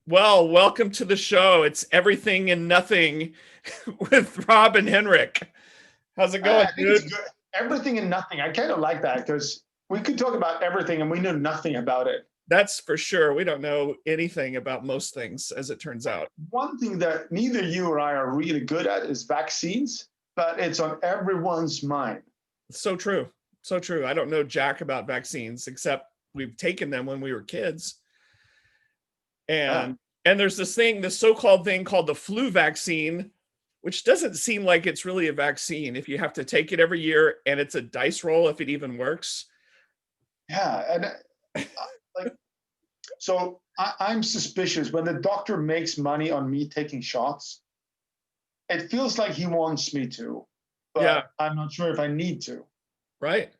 Well, welcome to the show. It's Everything and Nothing with Rob and Henrik. How's it going, I think it's dude? good. Everything and nothing. I kind of like that because we could talk about everything and we know nothing about it. That's for sure. We don't know anything about most things, as it turns out. One thing that neither you or I are really good at is vaccines, but it's on everyone's mind. It's so true. So true. I don't know jack about vaccines, except we've taken them when we were kids. Yeah. And there's this so-called thing called the flu vaccine, which doesn't seem like it's really a vaccine if you have to take it every year and it's a dice roll if it even works. Yeah. And like, so I'm suspicious when the doctor makes money on me taking shots. It feels like he wants me to, Yeah, but I'm not sure if I need to. right.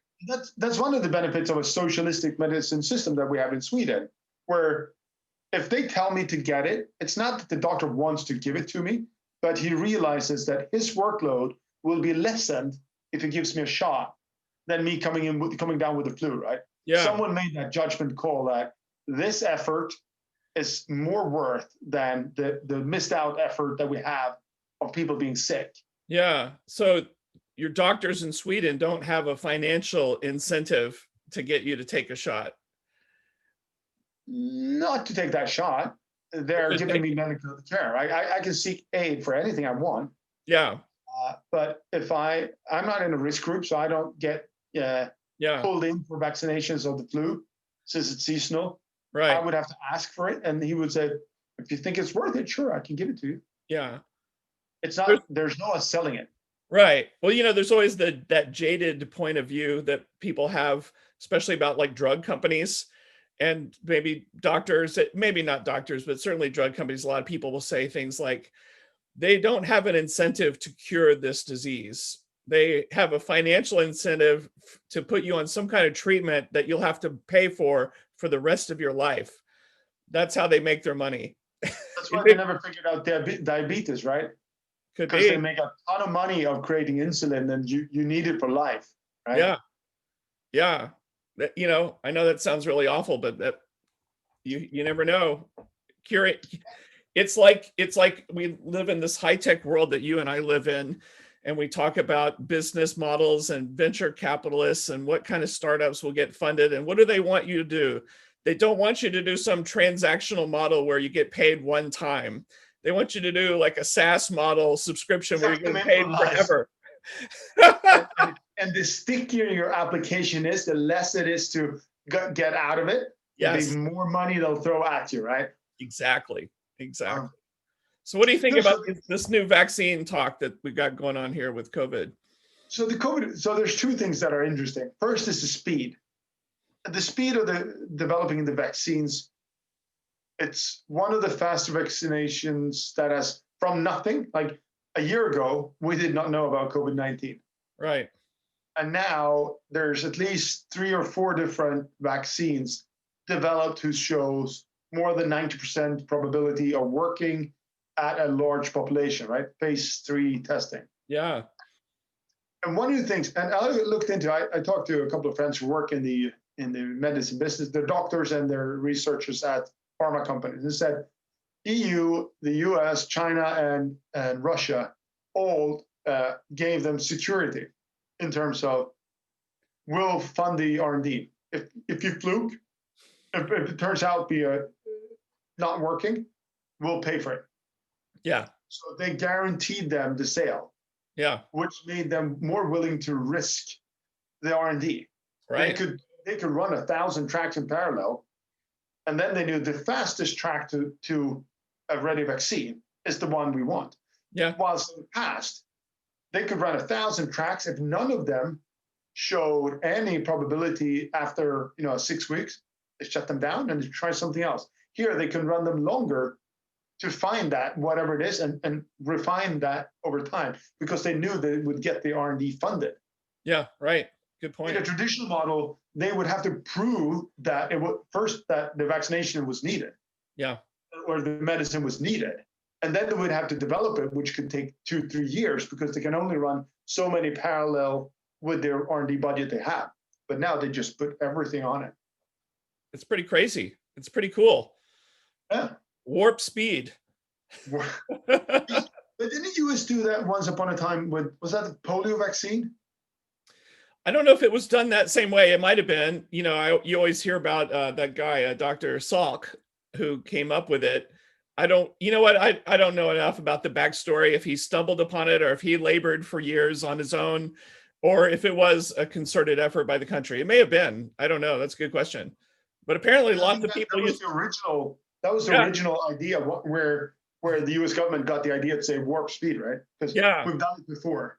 That's one of the benefits of a socialistic medicine system that we have in Sweden, where if they tell me to get it, it's not that the doctor wants to give it to me, but he realizes that his workload will be lessened if he gives me a shot than me coming down with the flu, right? Yeah. Someone made that judgment call that this effort is more worth than the missed out effort that we have of people being sick. Yeah. So your doctors in Sweden don't have a financial incentive to get you to take a shot. Not to take that shot. They're giving me medical care. I can seek aid for anything I want. Yeah. But if I'm not in a risk group, so I don't get Yeah. pulled in for vaccinations of the flu since it's seasonal. I Right. would have to ask for it, and he would say, "If you think it's worth it, sure, I can give it to you." Yeah. It's There's, not. There's no us selling it. right. Well, there's always that jaded point of view that people have, especially about like drug companies and maybe doctors, maybe not doctors, but certainly drug companies. A lot of people will say things like, they don't have an incentive to cure this disease. They have a financial incentive to put you on some kind of treatment that you'll have to pay for the rest of your life. That's how they make their money. That's It why they may- never figured out diabetes, right? could Because they be. make a ton of money of creating insulin, and you need it for life, right? Yeah. Yeah. I know that sounds really awful, but that you never know. Cure it. It's like we live in this high-tech world that you and I live in, and we talk about business models and venture capitalists and what kind of startups will get funded and what do they want you to do. They don't want you to do some transactional model where you get paid one time. They want you to do like a SaaS model subscription where you're Suck them getting in for paid life. forever. And the stickier your application is, the less it is to get out of it, the Yes, more money they'll throw at you, right? exactly. Exactly. Um, So what do you think no, about so, this new vaccine talk that we got going on here with COVID? so the COVID, so there's two things that are interesting. First is the speed. The speed of the developing the vaccines. It's one of the faster vaccinations that has from nothing. Like a year ago, we did not know about COVID-19. Right. And now there's at least 3 or 4 different vaccines developed who shows more than 90% probability of working at a large population, right? Phase 3 testing. Yeah. And one of the things, and I looked into, I talked to a couple of friends who work in the medicine business, they're doctors and they're researchers at pharma companies, and said EU, the US, China, and Russia all gave them security in terms of we'll fund the R&D. If you fluke, if it turns out be not working, we'll pay for it. Yeah. So they guaranteed them the sale, Yeah. which made them more willing to risk the R&D. They Right. could run 1,000 tracks in parallel, and then they knew the fastest track to a ready vaccine is the one we want. Yeah. Whilst in the past, they could run 1,000 tracks if none of them showed any probability after 6 weeks, they shut them down and they try something else. Here they can run them longer to find that whatever it is and refine that over time because they knew that it would get the R&D funded. Yeah. Right. Good In point. a traditional model, they would have to prove that it would first that the vaccination was needed Yeah. or the medicine was needed. And then they would have to develop it, which could take 2-3 years because they can only run so many parallel with their R&D budget they have. But now they just put everything on it. It's pretty crazy. It's pretty cool. Yeah. Warp speed. But didn't the US do that once upon a time with, was that the polio vaccine? I don't know if it was done that same way. It might have been. You always hear about that guy, Dr. Salk, who came up with it. You know what? I don't know enough about the backstory, if he stumbled upon it or if he labored for years on his own, or if it was a concerted effort by the country. It may have been. I don't know. That's a good question. But apparently lots of people that was the original idea where the US government got the idea to say warp speed, right? Because we've done it before.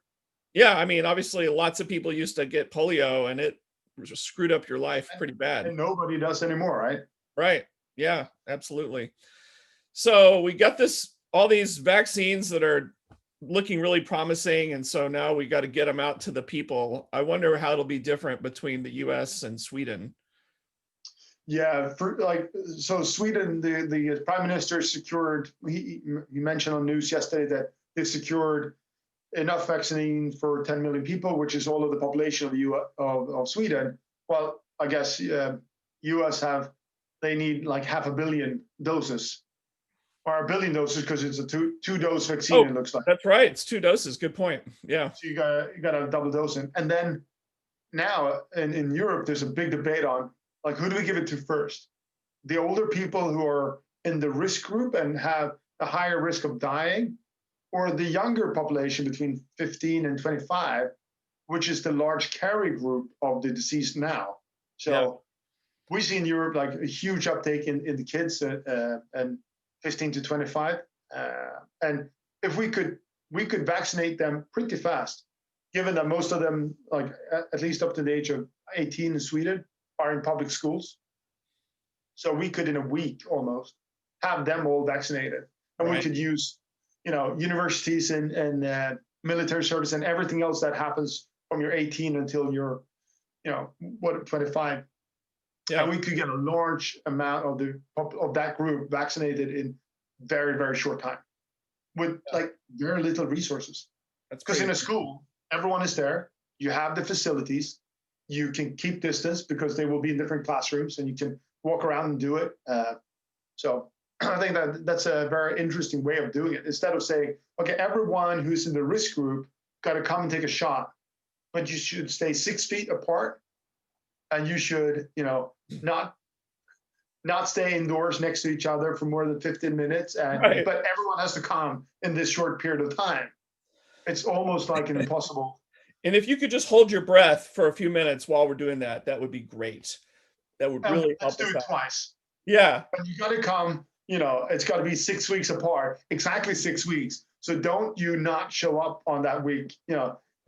Yeah, I mean, obviously lots of people used to get polio and it just screwed up your life pretty bad. And nobody does anymore, right? Right. Yeah, absolutely. So we got all these vaccines that are looking really promising. And so now we got to get them out to the people. I wonder how it'll be different between the US and Sweden. Yeah, so Sweden, the prime minister secured, he mentioned on news yesterday that they secured enough vaccine for 10 million people, which is all of the population of Sweden. Well, I guess US they need like 500 million doses, or 1 billion doses, because it's a two-dose vaccine, it looks like. That's right, it's 2 doses, good point. Yeah. So you got a double dosing. And then now in Europe, there's a big debate on, like, who do we give it to first? The older people who are in the risk group and have a higher risk of dying, or the younger population between 15 and 25, which is the large carry group of the disease now. So we see in Europe like a huge uptake in the kids and 15 to 25. And if we could vaccinate them pretty fast, given that most of them, like at least up to the age of 18 in Sweden, are in public schools. So we could, in a week almost, have them all vaccinated. And we could use, universities and military service and everything else that happens from you're 18 until you're, 25. Yeah. And we could get a large amount of that group vaccinated in very, very short time with like very little resources. Because in a school, everyone is there. You have the facilities. You can keep distance because they will be in different classrooms and you can walk around and do it. So I think that's a very interesting way of doing it. Instead of saying, okay, everyone who's in the risk group got to come and take a shot, but you should stay 6 feet apart and you should, not stay indoors next to each other for more than 15 minutes. But everyone has to come in this short period of time. It's almost like an impossible. And if you could just hold your breath for a few minutes while we're doing that, that would be great. That would really help us out. Let's do it twice. Yeah. But you got to come, it's got to be 6 weeks apart, exactly 6 weeks. So don't you not show up on that week,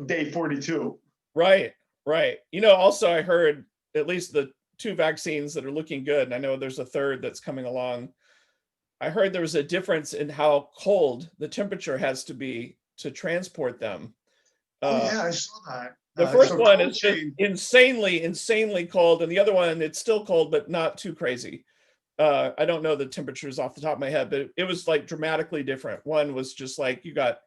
day 42. Right. Also I heard at least the 2 vaccines that are looking good, and I know there's a third that's coming along. I heard there was a difference in how cold the temperature has to be to transport them. I saw that. The first one is just insanely cold, and the other one, it's still cold, but not too crazy. I don't know the temperatures off the top of my head, but it was like dramatically different. One was just like you got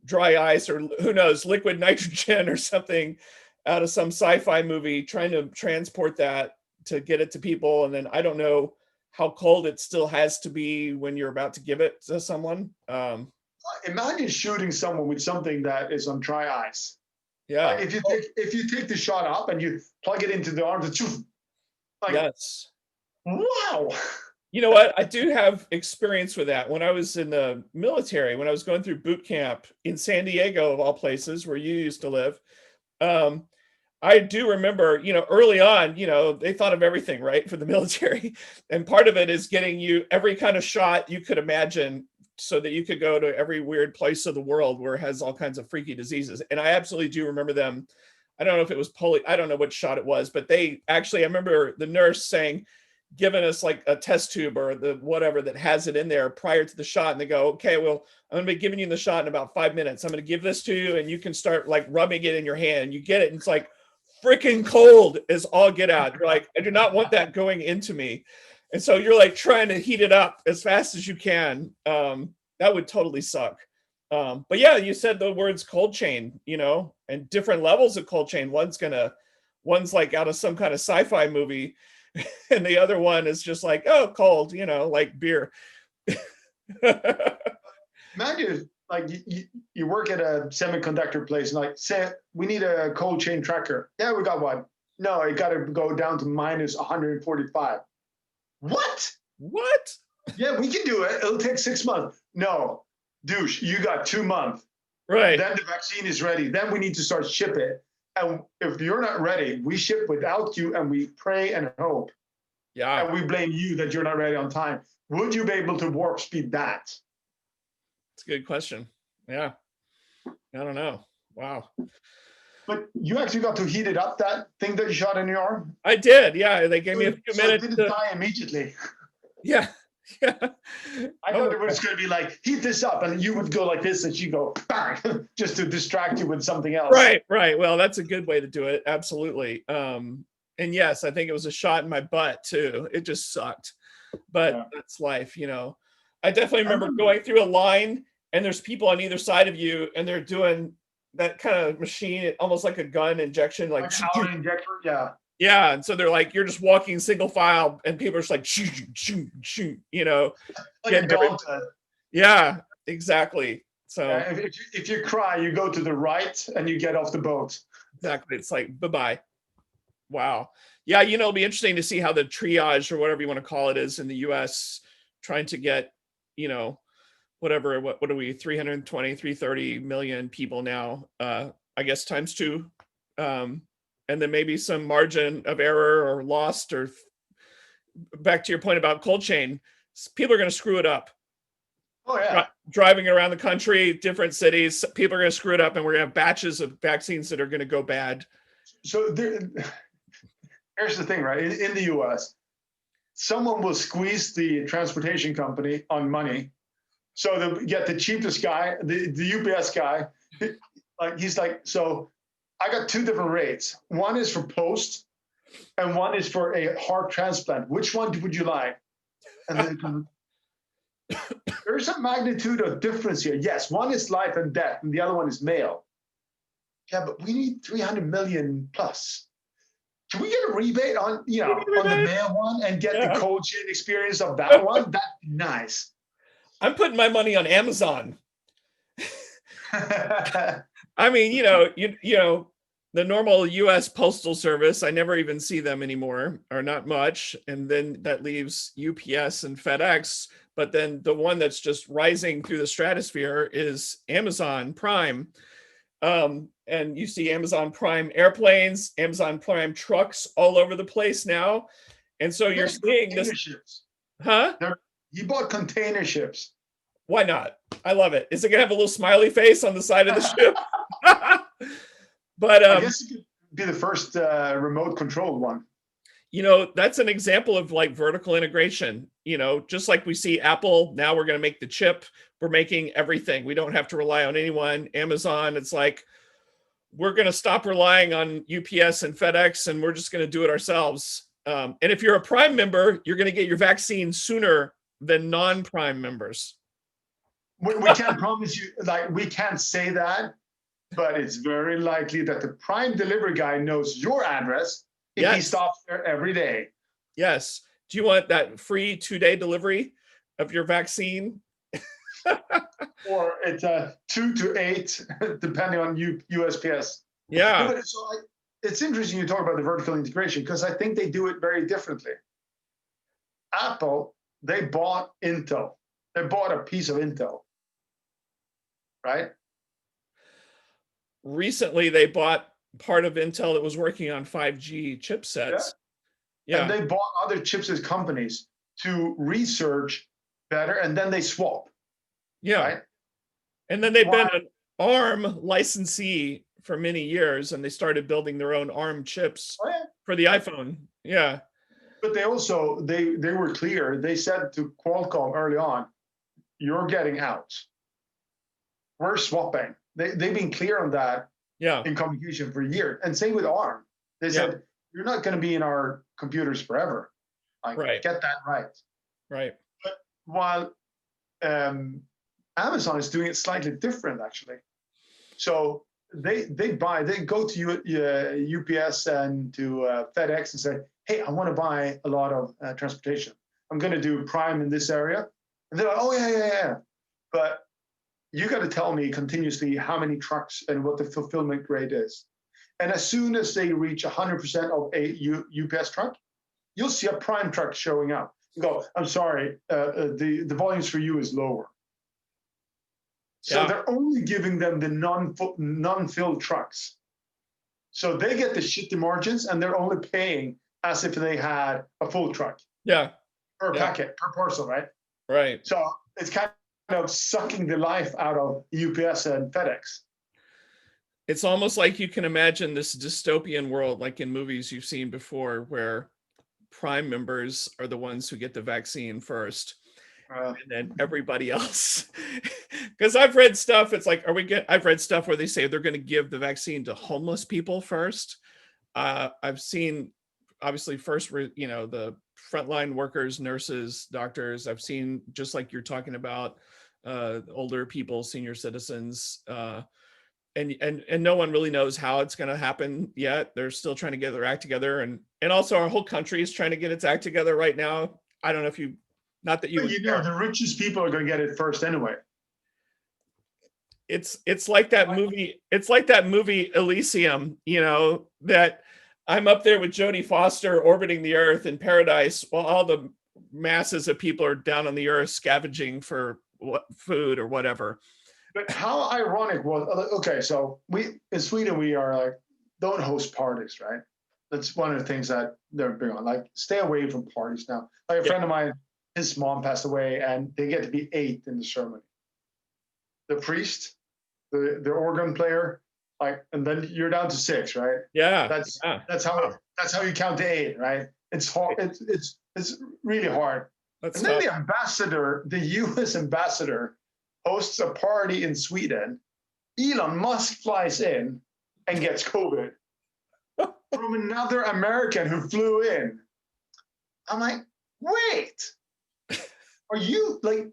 dry ice, or who knows, liquid nitrogen or something out of some sci-fi movie trying to transport that to get it to people. And then I don't know how cold it still has to be when you're about to give it to someone. Imagine shooting someone with something that is on dry ice. Yeah. If you take the shot up and you plug it into the arm, yes. Wow. You know what? I do have experience with that. When I was in the military, when I was going through boot camp in San Diego, of all places, where you used to live, I do remember, early on, they thought of everything, right, for the military. And part of it is getting you every kind of shot you could imagine so that you could go to every weird place of the world where it has all kinds of freaky diseases. And I absolutely do remember them. I don't know if it was polio, I don't know what shot it was, but I remember the nurse saying, giving us like a test tube or the whatever that has it in there prior to the shot. And they go, okay, well, I'm going to be giving you the shot in about 5 minutes. I'm going to give this to you and you can start like rubbing it in your hand. You get it. And it's like freaking cold as all get out. You're like, I do not want that going into me. And so you're like trying to heat it up as fast as you can. That would totally suck. But yeah, you said the words cold chain, and different levels of cold chain. One's like out of some kind of sci-fi movie. And the other one is just like, oh, cold, like beer. Imagine like you work at a semiconductor place and like say we need a cold chain tracker. Yeah, we got one. No, it got to go down to minus 145. What? What? Yeah, we can do it. It'll take 6 months. No, douche, you got 2 months. Right. Then the vaccine is ready. Then we need to start ship it. And if you're not ready, we ship without you and we pray and hope. Yeah. And we blame you that you're not ready on time. Would you be able to warp speed that? It's a good question. Yeah. I don't know. Wow. But you actually got to heat it up, that thing that you shot in your arm? I did. Yeah. They gave me a few minutes. It didn't die immediately. Yeah. Yeah. I thought it was going to be like, heat this up, and you would go like this, and she'd go, bang, just to distract you with something else. Right, right. Well, that's a good way to do it. Absolutely. And yes, I think it was a shot in my butt too. It just sucked. But that's life, you know. I definitely remember going through a line and there's people on either side of you and they're doing that kind of machine, almost like a gun injection, like power injector, yeah. Yeah, and so they're like, you're just walking single file, and people are just like, shoot, shoot, shoot, you know. Like a dog. Yeah, exactly. So if you cry, you go to the right and you get off the boat. Exactly. It's like, bye-bye. Wow. Yeah, you know, it'll be interesting to see how the triage or whatever you want to call it is in the US, trying to get, you know, whatever, what are we, 320, 330 million people now, I guess times two. And then maybe some margin of error or lost, or back to your point about cold chain, people are going to screw it up. Oh yeah. Driving around the country, different cities, people are going to screw it up, and we're going to have batches of vaccines that are going to go bad. So here's the thing, right? In the US, someone will squeeze the transportation company on money. So they'll get the cheapest guy, the UPS guy, like he's like, so I got two different rates. One is for post, and one is for a heart transplant. Which one would you like? And then there's a magnitude of difference here. Yes, one is life and death, and the other one is mail. Yeah, but we need 300 million plus. Can we get a rebate on, you know, on the mail one and get the cold chain experience of that one? That's nice. I'm putting my money on Amazon. I mean, you know, the normal US Postal Service, I never even see them anymore, or not much. And then that leaves UPS and FedEx. But then the one that's just rising through the stratosphere is Amazon Prime. And you see Amazon Prime airplanes, Amazon Prime trucks all over the place now. And so you're seeing this. Ships. Huh? You bought container ships. Why not? I love it. Is it gonna have a little smiley face on the side of the ship? But I guess it could be the first remote controlled one. You know, that's an example of like vertical integration. You know, just like we see Apple, now we're going to make the chip. We're making everything. We don't have to rely on anyone. Amazon, it's like, we're going to stop relying on UPS and FedEx, and we're just going to do it ourselves. And if you're a Prime member, you're going to get your vaccine sooner than non-Prime members. We can't promise you, like, we can't say that, but it's very likely that the Prime delivery guy knows your address if he stops there every day. Yes. Do you want that free 2-day delivery of your vaccine? Or it's 2 to 8, depending on USPS. Yeah. So it's interesting you talk about the vertical integration, because I think they do it very differently. Apple, they bought Intel. They bought a piece of Intel, right? Recently, they bought part of Intel that was working on 5G chipsets. Yeah. And they bought other chipset companies to research better, and then they swap. Yeah. Right? And then they've been an ARM licensee for many years, and they started building their own ARM chips for the iPhone. Yeah. But they also, they were clear. They said to Qualcomm early on, you're getting out. We're swapping. They've been clear on that in communication for years. And same with ARM. They said, you're not going to be in our computers forever. Like, get that right. Right. But while Amazon is doing it slightly different, actually. So they go to UPS and to FedEx and say, hey, I want to buy a lot of transportation. I'm going to do Prime in this area. And they're like, oh yeah. But you got to tell me continuously how many trucks and what the fulfillment rate is. And as soon as they reach 100% of a UPS truck, you'll see a prime truck showing up. You go, I'm sorry, the volumes for you is lower. So they're only giving them the non-filled trucks. So they get the shitty margins, and they're only paying as if they had a full truck. Yeah. Per packet, per parcel, right? Right. So it's kind of sucking the life out of UPS and FedEx. It's almost like you can imagine this dystopian world, like in movies you've seen before, where Prime members are the ones who get the vaccine first. And then everybody else, because I've read stuff. It's like, I've read stuff where they say they're going to give the vaccine to homeless people first. I've seen, obviously, first, the frontline workers, nurses, doctors. I've seen, just like you're talking about, older people, senior citizens, and no one really knows how it's going to happen yet. They're still trying to get their act together, and also our whole country is trying to get its act together right now. I don't know if you. Not that you would. The richest people are going to get it first anyway. It's like that movie. It's like that movie Elysium. That I'm up there with Jodie Foster orbiting the Earth in paradise, while all the masses of people are down on the Earth scavenging for food or whatever. But how ironic was? Okay, so we in Sweden we are like, don't host parties, right? That's one of the things that they're big on. Like, stay away from parties now. Like a friend of mine. His mom passed away, and they get to be 8 in the ceremony. The priest, the organ player, and then you're down to 6, right? Yeah. That's how you count to 8, right? It's hard. It's really hard. That's and then the ambassador, the U.S. ambassador, hosts a party in Sweden. Elon Musk flies in and gets COVID from another American who flew in. I'm like, wait. Are you like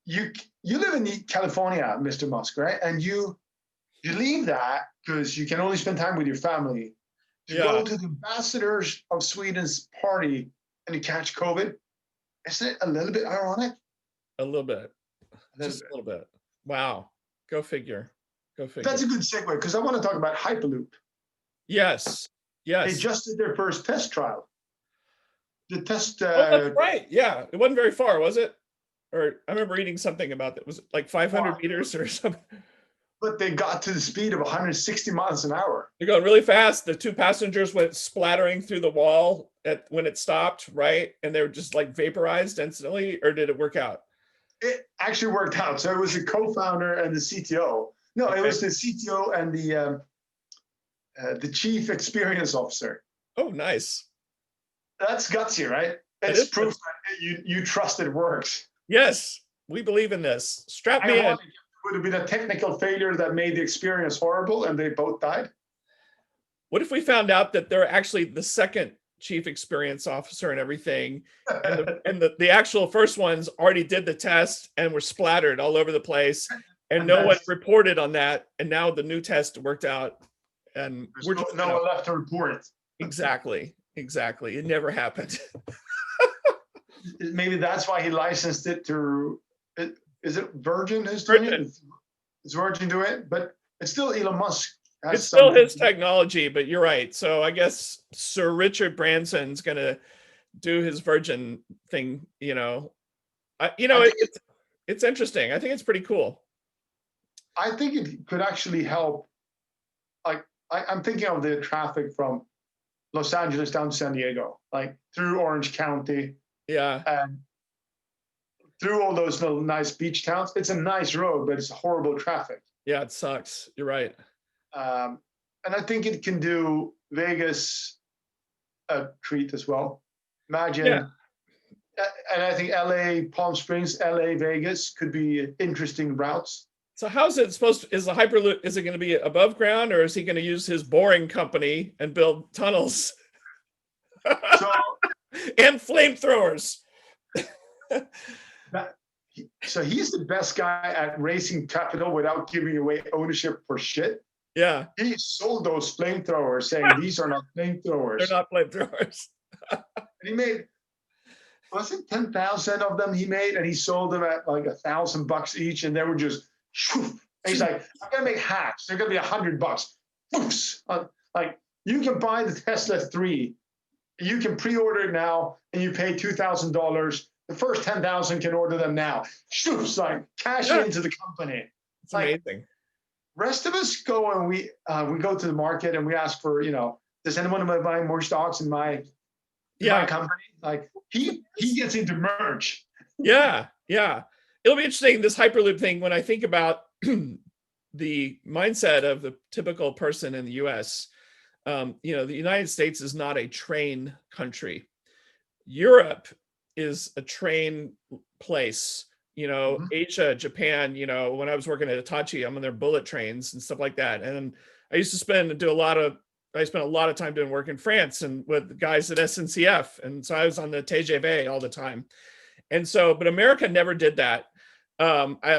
you live in California, Mr. Musk, right? And you leave that because you can only spend time with your family to go to the ambassadors of Sweden's party and you catch COVID. Isn't it a little bit ironic? A little bit. Just a little bit. Wow. Go figure. That's a good segue, because I want to talk about Hyperloop. Yes. They just did their first test trial. The test. That's right. Yeah, it wasn't very far, was it? Or I remember reading something about that. Was it like 500 meters or something? But they got to the speed of 160 miles an hour. They're going really fast. The 2 passengers went splattering through the wall when it stopped, right? And they were just like vaporized instantly, or did it work out? It actually worked out. So it was the co-founder and the CTO. No, okay. It was the CTO and the chief experience officer. Oh, nice. That's gutsy, right? It's proof that you trust it works. Yes, we believe in this. Strap me in. Would have been a technical failure that made the experience horrible and they both died? What if we found out that they're actually the second chief experience officer and everything, and the actual first ones already did the test and were splattered all over the place, and no one reported on that, and now the new test worked out, and we're just no one left to report. Exactly. It never happened. Maybe that's why he licensed it to. Is it Virgin who's doing it? It's Virgin doing it, but it's still Elon Musk. It's still his technology, but you're right. So I guess Sir Richard Branson's going to do his Virgin thing. It's interesting. I think it's pretty cool. I think it could actually help. Like I'm thinking of the traffic from Los Angeles down to San Diego, like through Orange County. Yeah. And through all those little nice beach towns. It's a nice road, but it's horrible traffic. Yeah, it sucks. You're right. And I think it can do Vegas a treat as well. Imagine, and I think LA, Palm Springs, LA, Vegas could be interesting routes. So how's it supposed to, is the Hyperloop, is it going to be above ground, or is he going to use his boring company and build tunnels? And flamethrowers. So he's the best guy at raising capital without giving away ownership for shit. Yeah. He sold those flamethrowers saying these are not flamethrowers. They're not flamethrowers. And he made, was it 10,000 of them he made, and he sold them at like $1,000 each, and they were just. And he's like, I'm gonna make halves. They're gonna be $100. Like you can buy the Tesla 3, you can pre-order it now, and you pay $2,000. The first 10,000 can order them now. Like cash into the company. It's amazing. Rest of us go and we go to the market and we ask for, does anyone want to buy more stocks in my company? Like he gets into merch. Yeah. It'll be interesting, this Hyperloop thing, when I think about the mindset of the typical person in the US. The United States is not a train country. Europe is a train place. Asia, Japan, when I was working at Hitachi, I'm on their bullet trains and stuff like that. And I used to spent a lot of time doing work in France and with the guys at SNCF. And so I was on the TGV all the time. And so, but America never did that.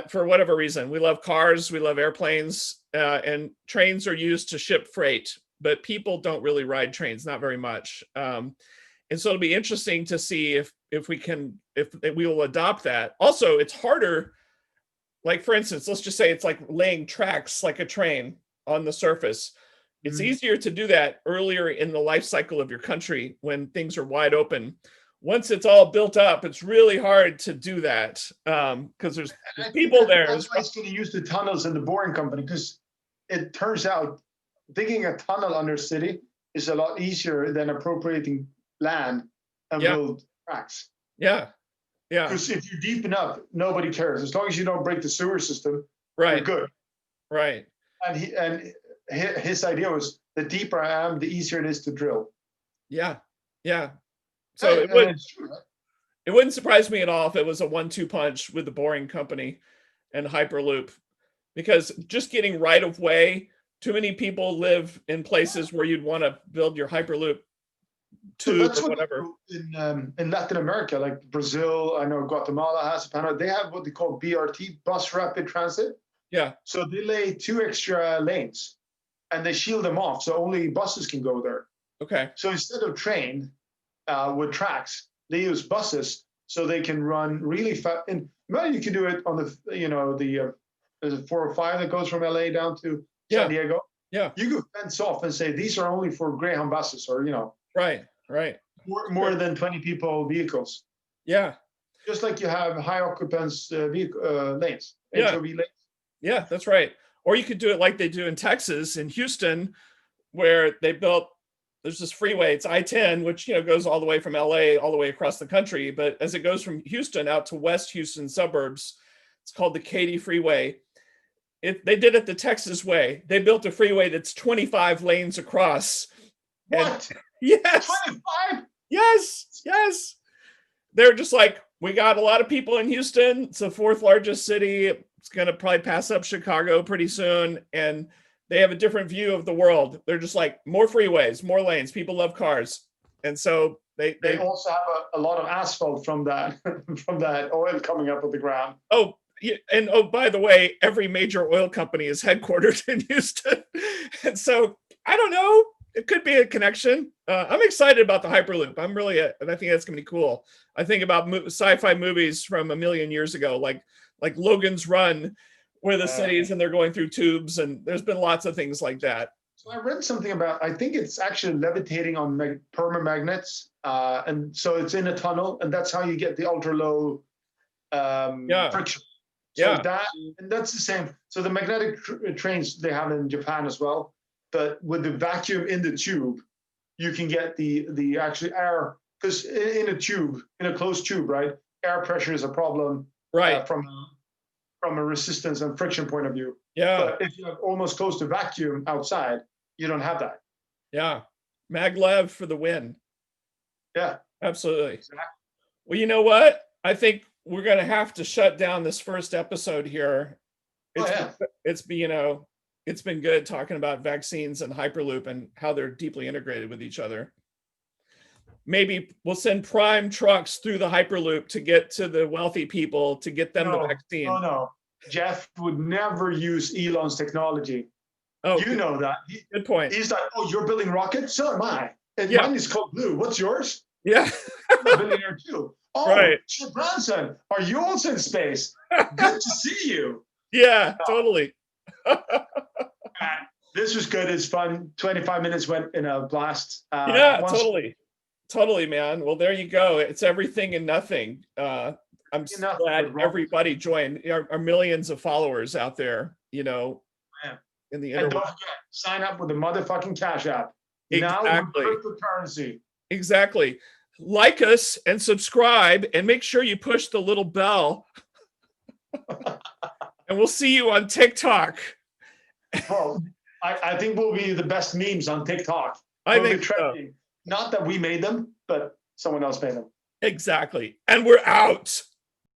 For whatever reason, we love cars, we love airplanes, and trains are used to ship freight, but people don't really ride trains, not very much. And so it'll be interesting to see if we will adopt that. Also, it's harder. Like, for instance, let's just say it's like laying tracks like a train on the surface. It's easier to do that earlier in the life cycle of your country when things are wide open. Once it's all built up, it's really hard to do that because there's people there. That's why it's going to use the tunnels and the boring company, because it turns out digging a tunnel under a city is a lot easier than appropriating land and build tracks. Yeah. Because if you deepen up, nobody cares. As long as you don't break the sewer system, right, you're good. Right. And his idea was, the deeper I am, the easier it is to drill. Yeah. So it wouldn't surprise me at all if it was a 1-2 punch with the boring company and Hyperloop, because just getting right of way, too many people live in places where you'd want to build your Hyperloop tube or whatever. In Latin America, like Brazil, I know Guatemala has, Panama, they have what they call BRT, bus rapid transit. Yeah. So they lay 2 extra lanes and they shield them off, so only buses can go there. Okay. So instead of train with tracks, they use buses so they can run really fast. And maybe you can do it on the there's a 405 that goes from LA down to San Diego. Yeah. You could fence off and say these are only for Greyhound buses, or Right. More than 20 people vehicles. Yeah. Just like you have high occupants lanes. HOV lanes. Yeah, that's right. Or you could do it like they do in Texas, in Houston, where there's this freeway, it's I-10, which goes all the way from LA all the way across the country. But as it goes from Houston out to West Houston suburbs, it's called the Katy Freeway. They did it the Texas way. They built a freeway that's 25 lanes across. What? Yes. 25? Yes. They're just like, we got a lot of people in Houston. It's the 4th largest city. It's going to probably pass up Chicago pretty soon. And they have a different view of the world. They're just like, more freeways, more lanes. People love cars. And so they also have a lot of asphalt from that oil coming up of the ground. Oh, yeah. And by the way, every major oil company is headquartered in Houston. And so I don't know. It could be a connection. I'm excited about the Hyperloop. And I think that's gonna be cool. I think about sci-fi movies from a million years ago, like Logan's Run, where the cities and they're going through tubes, and there's been lots of things like that. So I read something about, I think it's actually levitating on permamagnets, and so it's in a tunnel, and that's how you get the ultra low friction. So that's the same. So the magnetic trains they have in Japan as well. But with the vacuum in the tube, you can get the actually air, because in a closed tube, right? Air pressure is a problem, right? From a resistance and friction point of view. Yeah. But if you have almost close to vacuum outside, you don't have that. Yeah. Maglev for the win. Yeah. Absolutely. Exactly. Well, you know what? I think we're going to have to shut down this first episode here. It's been good talking about vaccines and Hyperloop and how they're deeply integrated with each other. Maybe we'll send prime trucks through the Hyperloop to get to the wealthy people to get them the vaccine. No. Jeff would never use Elon's technology. Oh, you know that. Good point. He's like, oh, you're building rockets? So am I. And mine is called Blue. What's yours? Yeah. I'm a billionaire too. Oh, Right. Sir Branson, are you also in space? Good to see you. Yeah, totally. Uh, this was good. It's fun. 25 minutes went in a blast. Yeah, Once totally. Totally, man. Well, there you go. It's everything and nothing. I'm enough with glad Rob. everybody joined. Our millions of followers out there, Man. in the And internet. don't forget, sign up with the motherfucking Cash App. Now Exactly. with cryptocurrency. Exactly. Like us and subscribe and make sure you push the little bell. And we'll see you on TikTok. Bro, I think we'll be the best memes on TikTok. I We'll be think so. trending. Not that we made them, but someone else made them. Exactly. And we're out.